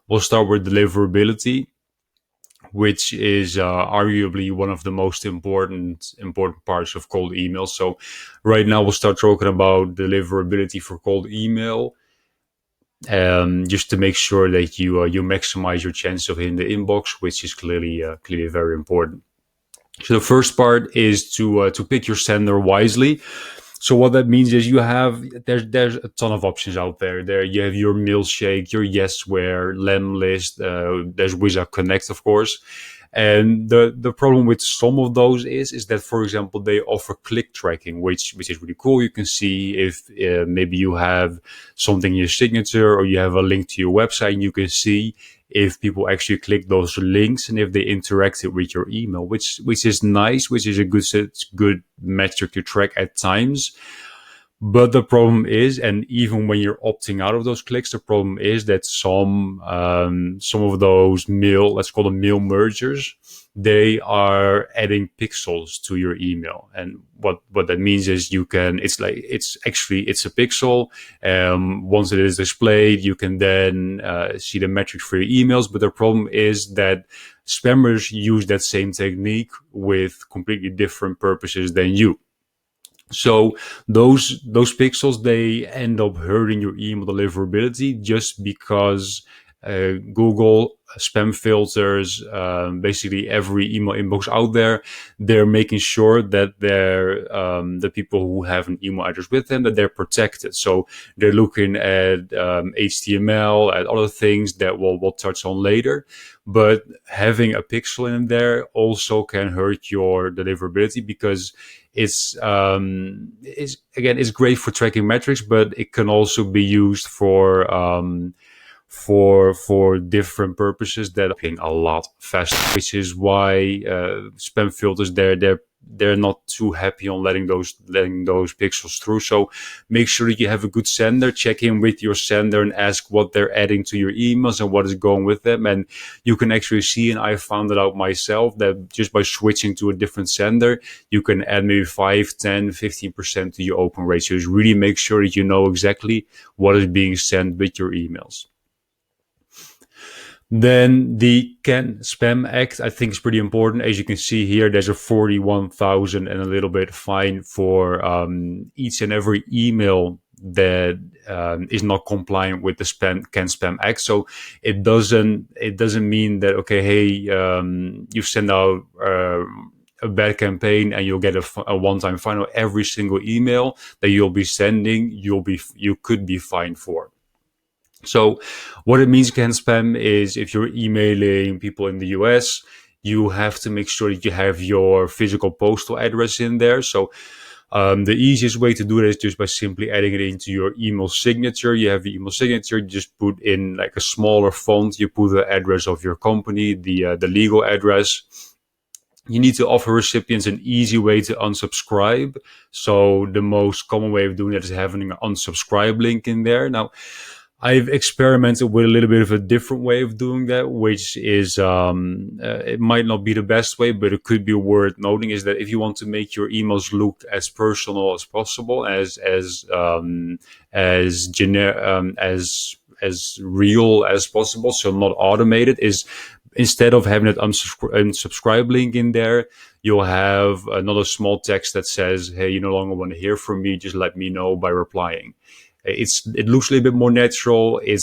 We'll start with deliverability, which is arguably one of the most important parts of cold email. So right now we'll start talking about deliverability for cold email, just to make sure that you maximize your chance of hitting the inbox, which is clearly very important. So the first part is to pick your sender wisely. So what that means is there's a ton of options out there. There you have your Mailshake, your Yesware, Lemlist. There's Wizard Connect, of course. And the problem with some of those is that, for example, they offer click tracking, which is really cool. You can see if maybe you have something in your signature or you have a link to your website, and you can see if people actually click those links and if they interacted with your email, which is nice, which is a good metric to track at times. But the problem is, and even when you're opting out of those clicks, the problem is that some of those let's call them mail mergers, they are adding pixels to your email. And what that means is it's a pixel. Once it is displayed, you can then see the metrics for your emails. But the problem is that spammers use that same technique with completely different purposes than you. So those pixels, they end up hurting your email deliverability just because Google spam filters, basically every email inbox out there, they're making sure that the people who have an email address with them, that they're protected. So they're looking at HTML, at other things that we'll touch on later. But having a pixel in there also can hurt your deliverability, because it's great for tracking metrics, but it can also be used for different purposes that are being a lot faster, which is why spam filters they're not too happy on letting those pixels through. So make sure that you have a good sender. Check in with your sender and ask what they're adding to your emails and what is going with them. And you can actually see, and I found it out myself, that just by switching to a different sender, you can add maybe 5, 10, 15% to your open rate. So just really make sure that you know exactly what is being sent with your emails. Then the Can Spam Act, I think, is pretty important. As you can see here, there's a 41,000 and a little bit fine for each and every email that is not compliant with the Can Spam Act. So it doesn't mean that, okay, hey, you send out a bad campaign and you'll get a one-time fine. Every single email that you'll be sending, you could be fined for. So what it means, Can Spam, is if you're emailing people in the US, you have to make sure that you have your physical postal address in there. So the easiest way to do it is just by simply adding it into your email signature. You have your email signature, you just put in like a smaller font, you put the address of your company, the legal address. You need to offer recipients an easy way to unsubscribe. So the most common way of doing that is having an unsubscribe link in there. Now, I've experimented with a little bit of a different way of doing that, which is, it might not be the best way, but it could be worth noting, is that if you want to make your emails look as personal as possible, as real as possible, so not automated, is instead of having that unsubscribe link in there, you'll have another small text that says, hey, you no longer want to hear from me, just let me know by replying. It looks a little bit more natural. It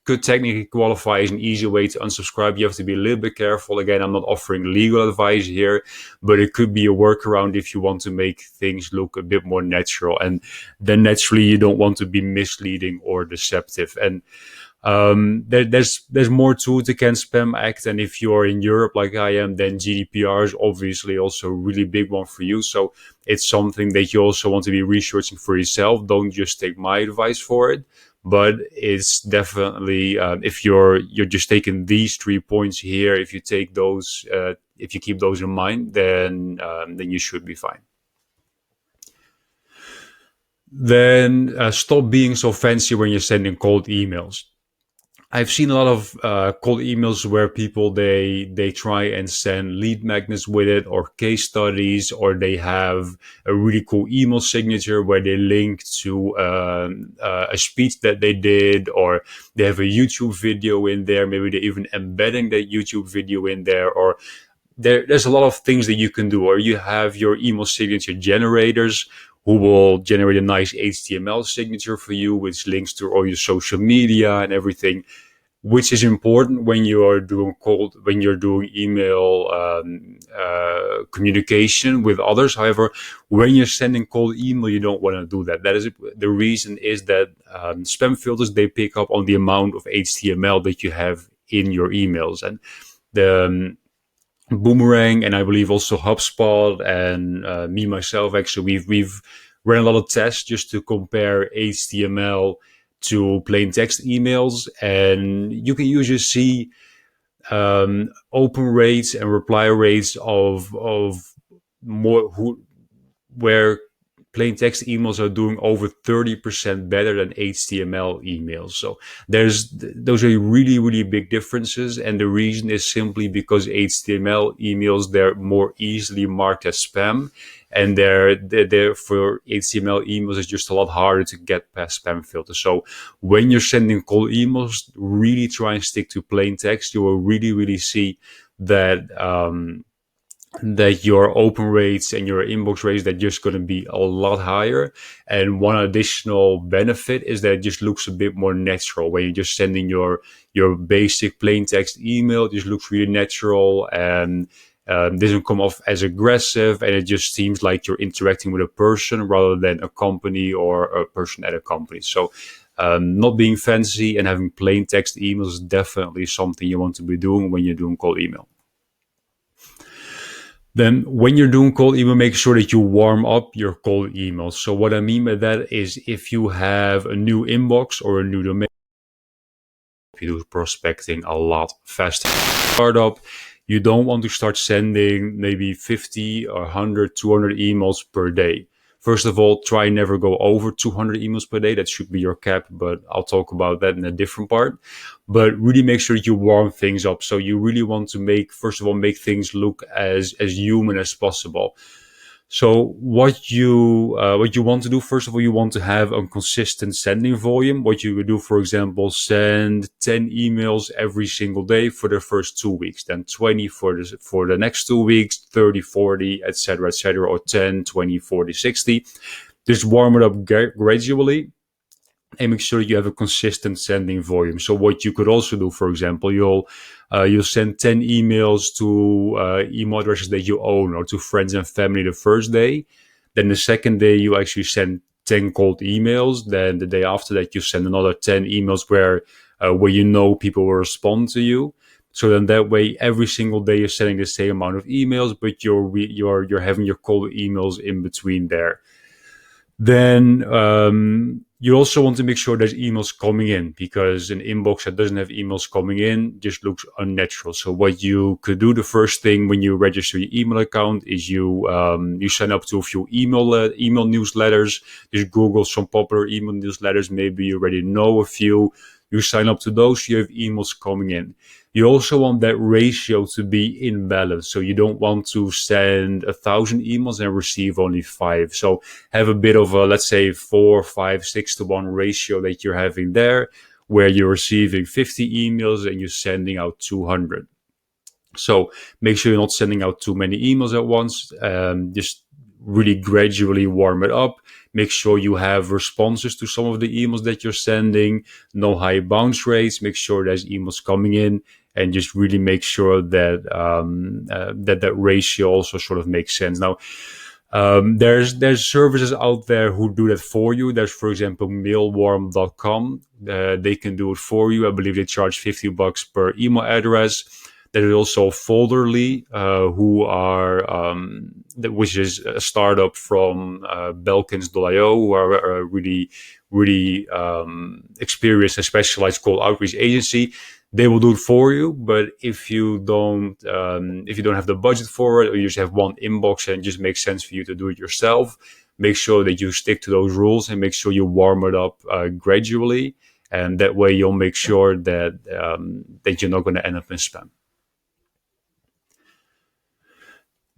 could technically qualify as an easy way to unsubscribe. You have to be a little bit careful. Again, I'm not offering legal advice here, but it could be a workaround if you want to make things look a bit more natural. And then naturally, you don't want to be misleading or deceptive. And there's more to the Can Spam Act, and if you're in Europe like I am, then GDPR is obviously also a really big one for you. So it's something that you also want to be researching for yourself. Don't just take my advice for it, but it's definitely if you're just taking these 3 points here, if you take those, if you keep those in mind, then you should be fine. Then stop being so fancy when you're sending cold emails. I've seen a lot of cold emails where people they try and send lead magnets with it, or case studies, or they have a really cool email signature where they link to a speech that they did, or they have a YouTube video in there. Maybe they're even embedding that YouTube video in there, or there's a lot of things that you can do. Or you have your email signature generators who will generate a nice HTML signature for you, which links to all your social media and everything, which is important when you are doing when you're doing email communication with others. However, when you're sending cold email, you don't want to do that. That is the reason is that spam filters, they pick up on the amount of HTML that you have in your emails. And the Boomerang, and I believe also HubSpot, and me myself, actually, we've ran a lot of tests just to compare HTML to plain text emails, and you can usually see open rates and reply rates of more where plain text emails are doing over 30% better than HTML emails. So those are really, really big differences. And the reason is simply because HTML emails, they're more easily marked as spam. And they're for HTML emails, it's just a lot harder to get past spam filters. So when you're sending cold emails, really try and stick to plain text. You will really, really see that, that your open rates and your inbox rates, they're just going to be a lot higher. And one additional benefit is that it just looks a bit more natural when you're just sending your basic plain text email. It just looks really natural and doesn't come off as aggressive, and it just seems like you're interacting with a person rather than a company or a person at a company. So not being fancy and having plain text emails is definitely something you want to be doing when you're doing cold email. Then when you're doing cold email, make sure that you warm up your cold emails. So what I mean by that is if you have a new inbox or a new domain, you do prospecting a lot faster. Startup, you don't want to start sending maybe 50 or 100, 200 emails per day. First of all, try never go over 200 emails per day. That should be your cap, but I'll talk about that in a different part. But really make sure you warm things up. So you really want to first of all, make things look as human as possible. So what you want to do, first of all, you want to have a consistent sending volume. What you would do, for example, send 10 emails every single day for the first 2 weeks, then 20 for the next 2 weeks, 30, 40, etc., or 10, 20, 40, 60. Just warm it up gradually and make sure you have a consistent sending volume. So what you could also do, for example, you'll send 10 emails to email addresses that you own or to friends and family the first day. Then the second day you actually send 10 cold emails. Then the day after that you send another 10 emails where you know people will respond to you. So then that way every single day you're sending the same amount of emails, but you're having your cold emails in between there. Then you also want to make sure there's emails coming in, because an inbox that doesn't have emails coming in just looks unnatural. So what you could do, the first thing when you register your email account is you sign up to a few email newsletters. Just Google some popular email newsletters. Maybe you already know a few. You sign up to those, you have emails coming in. You also want that ratio to be in balance. So you don't want to send 1,000 emails and receive only 5. So have a bit of a, let's say, 4, 5, 6 to 1 ratio that you're having there, where you're receiving 50 emails and you're sending out 200. So make sure you're not sending out too many emails at once. Just really gradually warm it up. Make sure you have responses to some of the emails that you're sending. No high bounce rates. Make sure there's emails coming in, and just really make sure that that ratio also sort of makes sense. Now, there's services out there who do that for you. There's, for example, mailwarm.com. They can do it for you. I believe they charge $50 per email address. There is also Folderly, which is a startup from Belkins.io, who are a really, really experienced and specialized cold outreach agency. They will do it for you, but if you don't have the budget for it, or you just have one inbox and it just makes sense for you to do it yourself, make sure that you stick to those rules and make sure you warm it up gradually. and that way you'll make sure that you're not going to end up in spam.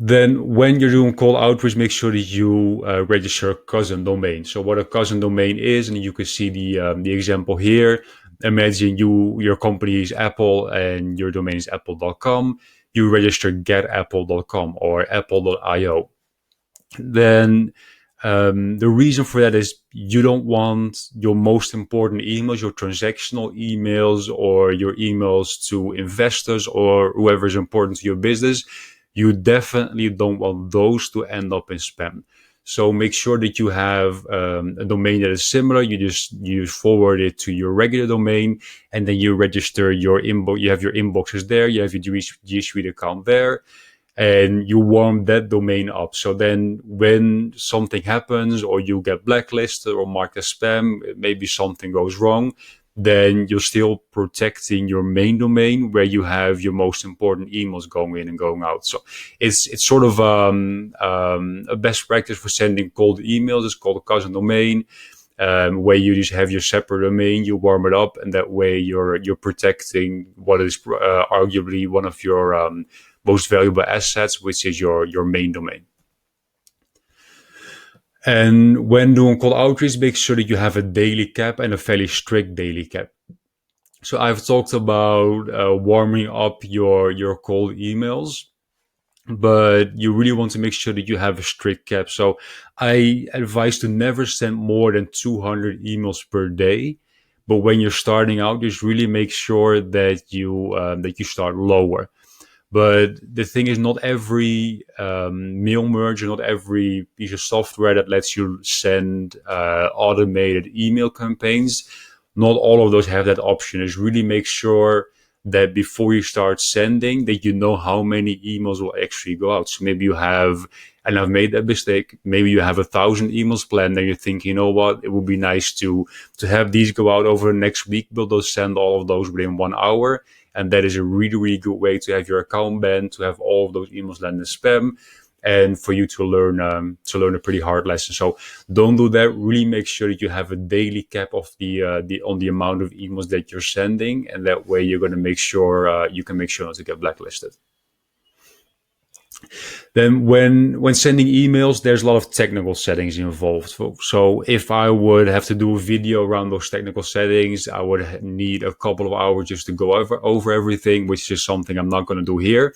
Then when you're doing cold outreach, make sure that you register a cousin domain. So what a cousin domain is, and you can see the example here. Imagine your company is Apple and your domain is apple.com. You register getapple.com or apple.io. Then the reason for that is you don't want your most important emails, your transactional emails, or your emails to investors or whoever is important to your business. You definitely don't want those to end up in spam. So make sure that you have a domain that is similar. You forward it to your regular domain, and then you register your inbox. You have your inboxes there. You have your G Suite account there, and you warm that domain up. So then when something happens or you get blacklisted or marked as spam, maybe something goes wrong, then you're still protecting your main domain where you have your most important emails going in and going out. So it's sort of a best practice for sending cold emails. It's called a cousin domain, where you just have your separate domain, you warm it up, and that way you're protecting what is arguably one of your most valuable assets, which is your main domain. And when doing cold outreach, make sure that you have a daily cap and a fairly strict daily cap. So I've talked about warming up your cold emails, but you really want to make sure that you have a strict cap. So I advise to never send more than 200 emails per day. But when you're starting out, just really make sure that you start lower. But the thing is, not every mail merge, not every piece of software that lets you send automated email campaigns, not all of those have that option. Is really make sure that before you start sending, that you know how many emails will actually go out. So maybe you have, and I've made that mistake, maybe you have 1,000 emails planned, and you think, you know what, it would be nice to have these go out over the next week, but they'll send all of those within 1 hour. And that is a really, really good way to have your account banned, to have all of those emails land in spam, and for you to learn a pretty hard lesson. So don't do that. Really make sure that you have a daily cap of on the amount of emails that you're sending, and that way you're going to make sure you can make sure not to get blacklisted. Then when sending emails, there's a lot of technical settings involved. So if I would have to do a video around those technical settings, I would need a couple of hours just to go over everything, which is something I'm not going to do here.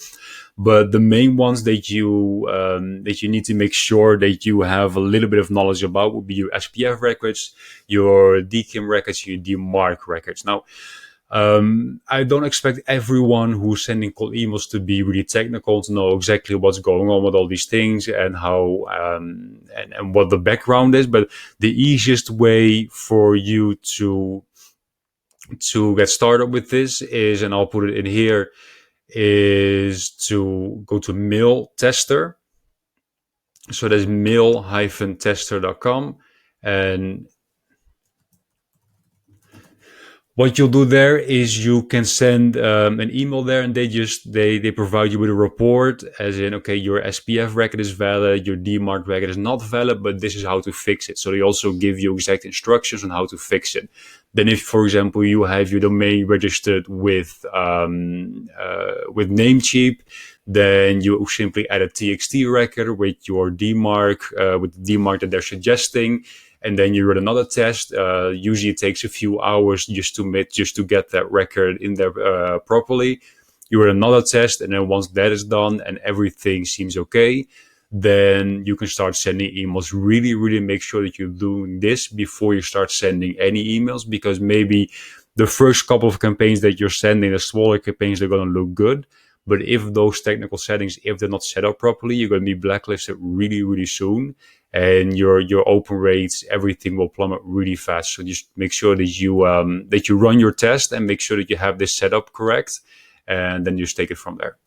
But the main ones that you need to make sure that you have a little bit of knowledge about would be your SPF records, your DKIM records, your DMARC records. Now, I don't expect everyone who's sending cold emails to be really technical, to know exactly what's going on with all these things and how and what the background is. But the easiest way for you to get started with this is, and I'll put it in here, is to go to Mail Tester. So that's mail-tester.com, and what you'll do there is you can send an email there, and they provide you with a report, as in, okay, your SPF record is valid, your DMARC record is not valid, but this is how to fix it. So they also give you exact instructions on how to fix it. Then if, for example, you have your domain registered with Namecheap, then you simply add a TXT record with your DMARC, with the DMARC that they're suggesting. And then you run another test. Usually it takes a few hours just to get that record in there properly. You run another test, and then once that is done and everything seems okay, then you can start sending emails. Really, really make sure that you're doing this before you start sending any emails, because maybe the first couple of campaigns that you're sending, the smaller campaigns, they're going to look good. But if those technical settings, if they're not set up properly, you're going to be blacklisted really, really soon. And your open rates, everything will plummet really fast. So just make sure that you run your test and make sure that you have this set up correct, and then just take it from there.